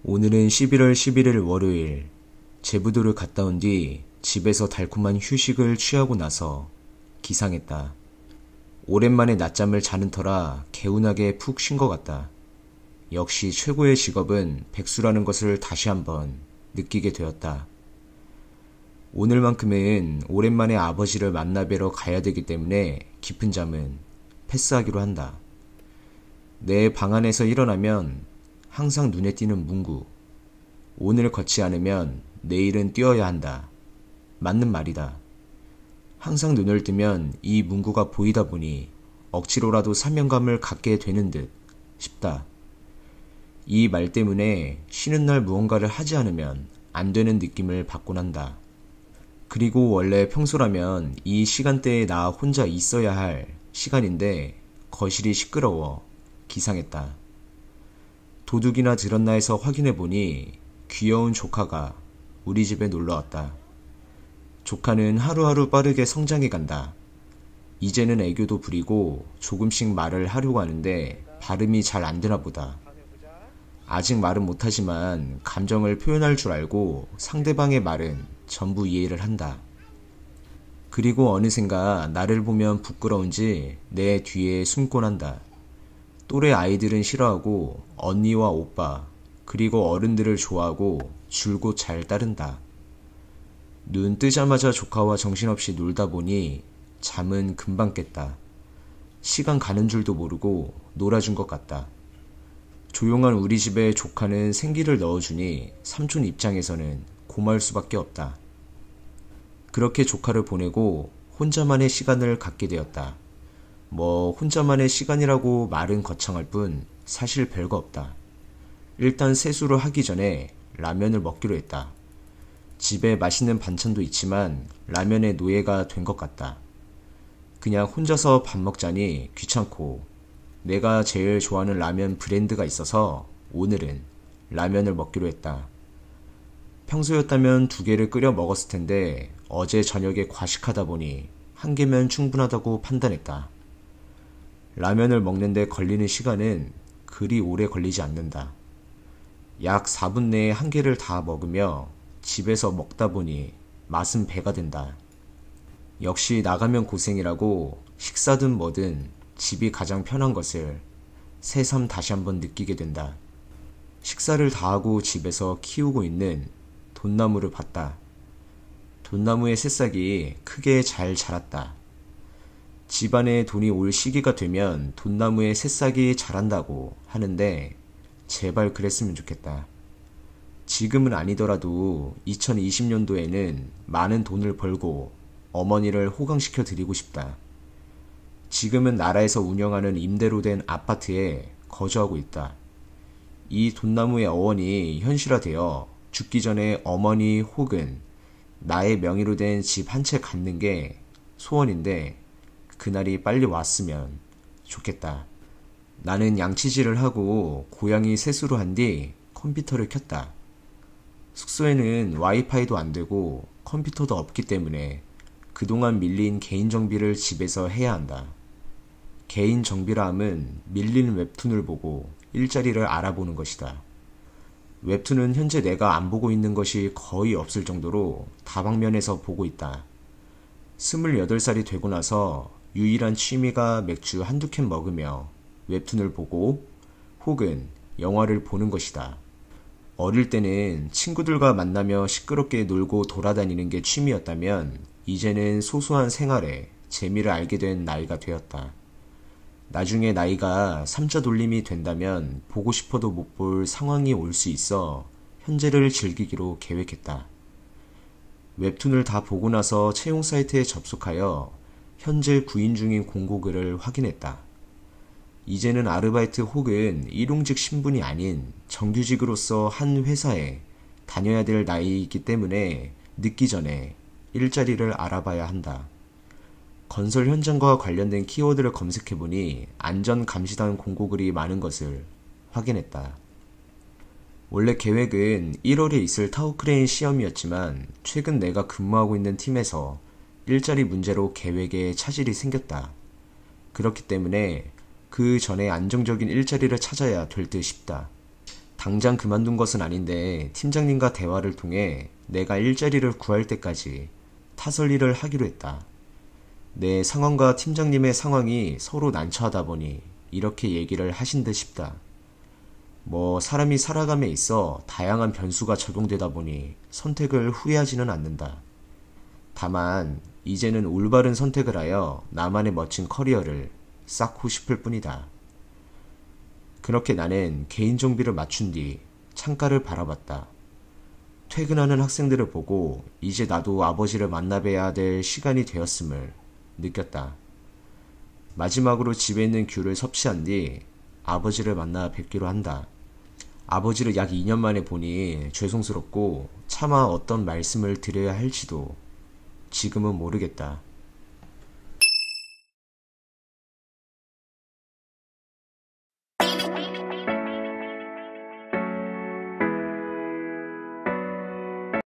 오늘은 11월 11일 월요일, 제부도를 갔다 온 뒤 집에서 달콤한 휴식을 취하고 나서 기상했다. 오랜만에 낮잠을 자는 터라 개운하게 푹 쉰 것 같다. 역시 최고의 직업은 백수라는 것을 다시 한번 느끼게 되었다. 오늘만큼은 오랜만에 아버지를 만나 뵈러 가야 되기 때문에 깊은 잠은 패스하기로 한다. 내 방 안에서 일어나면 항상 눈에 띄는 문구. 오늘 걷지 않으면 내일은 뛰어야 한다. 맞는 말이다. 항상 눈을 뜨면 이 문구가 보이다 보니 억지로라도 사명감을 갖게 되는 듯 싶다. 이 말 때문에 쉬는 날 무언가를 하지 않으면 안 되는 느낌을 받곤 한다. 그리고 원래 평소라면 이 시간대에 나 혼자 있어야 할 시간인데 거실이 시끄러워 기상했다. 도둑이나 들었나 해서 확인해보니 귀여운 조카가 우리 집에 놀러왔다. 조카는 하루하루 빠르게 성장해간다. 이제는 애교도 부리고 조금씩 말을 하려고 하는데 발음이 잘 안되나 보다. 아직 말은 못하지만 감정을 표현할 줄 알고 상대방의 말은 전부 이해를 한다. 그리고 어느샌가 나를 보면 부끄러운지 내 뒤에 숨곤 한다. 또래 아이들은 싫어하고 언니와 오빠 그리고 어른들을 좋아하고 줄곧 잘 따른다. 눈 뜨자마자 조카와 정신없이 놀다 보니 잠은 금방 깼다. 시간 가는 줄도 모르고 놀아준 것 같다. 조용한 우리 집에 조카는 생기를 넣어주니 삼촌 입장에서는 고마울 수밖에 없다. 그렇게 조카를 보내고 혼자만의 시간을 갖게 되었다. 혼자만의 시간이라고 말은 거창할 뿐 사실 별거 없다. 일단 세수를 하기 전에 라면을 먹기로 했다. 집에 맛있는 반찬도 있지만 라면의 노예가 된 것 같다. 그냥 혼자서 밥 먹자니 귀찮고 내가 제일 좋아하는 라면 브랜드가 있어서 오늘은 라면을 먹기로 했다. 평소였다면 2개를 끓여 먹었을 텐데 어제 저녁에 과식하다 보니 1개면 충분하다고 판단했다. 라면을 먹는데 걸리는 시간은 그리 오래 걸리지 않는다. 약 4분 내에 1개를 다 먹으며 집에서 먹다 보니 맛은 배가 된다. 역시 나가면 고생이라고 식사든 뭐든 집이 가장 편한 것을 새삼 다시 한번 느끼게 된다. 식사를 다 하고 집에서 키우고 있는 돈나무를 봤다. 돈나무의 새싹이 크게 잘 자랐다. 집안에 돈이 올 시기가 되면 돈나무의 새싹이 자란다고 하는데 제발 그랬으면 좋겠다. 지금은 아니더라도 2020년도에는 많은 돈을 벌고 어머니를 호강시켜 드리고 싶다. 지금은 나라에서 운영하는 임대로 된 아파트에 거주하고 있다. 이 돈나무의 어원이 현실화되어 죽기 전에 어머니 혹은 나의 명의로 된 집 한 채 갖는 게 소원인데 그날이 빨리 왔으면 좋겠다. 나는 양치질을 하고 고양이 세수를 한 뒤 컴퓨터를 켰다. 숙소에는 와이파이도 안 되고 컴퓨터도 없기 때문에 그동안 밀린 개인 정비를 집에서 해야 한다. 개인 정비라 함은 밀린 웹툰을 보고 일자리를 알아보는 것이다. 웹툰은 현재 내가 안 보고 있는 것이 거의 없을 정도로 다방면에서 보고 있다. 28살이 되고 나서 유일한 취미가 맥주 1~2캔 먹으며 웹툰을 보고 혹은 영화를 보는 것이다. 어릴 때는 친구들과 만나며 시끄럽게 놀고 돌아다니는 게 취미였다면 이제는 소소한 생활에 재미를 알게 된 나이가 되었다. 나중에 나이가 3자 돌림이 된다면 보고 싶어도 못 볼 상황이 올 수 있어 현재를 즐기기로 계획했다. 웹툰을 다 보고 나서 채용 사이트에 접속하여 현재 구인 중인 공고글을 확인했다. 이제는 아르바이트 혹은 일용직 신분이 아닌 정규직으로서 한 회사에 다녀야 될 나이이기 때문에 늦기 전에 일자리를 알아봐야 한다. 건설 현장과 관련된 키워드를 검색해보니 안전감시단 공고글이 많은 것을 확인했다. 원래 계획은 1월에 있을 타워크레인 시험이었지만 최근 내가 근무하고 있는 팀에서 일자리 문제로 계획에 차질이 생겼다. 그렇기 때문에 그 전에 안정적인 일자리를 찾아야 될 듯 싶다. 당장 그만둔 것은 아닌데 팀장님과 대화를 통해 내가 일자리를 구할 때까지 타설일을 하기로 했다. 내 상황과 팀장님의 상황이 서로 난처하다 보니 이렇게 얘기를 하신 듯 싶다. 뭐 사람이 살아감에 있어 다양한 변수가 적용되다 보니 선택을 후회하지는 않는다. 다만 이제는 올바른 선택을 하여 나만의 멋진 커리어를 쌓고 싶을 뿐이다. 그렇게 나는 개인 정비를 마친 뒤 창가를 바라봤다. 퇴근하는 학생들을 보고 이제 나도 아버지를 만나뵈야 될 시간이 되었음을 느꼈다. 마지막으로 집에 있는 귤을 섭취한 뒤 아버지를 만나 뵙기로 한다. 아버지를 약 2년 만에 보니 죄송스럽고 차마 어떤 말씀을 드려야 할지도 지금은 모르겠다.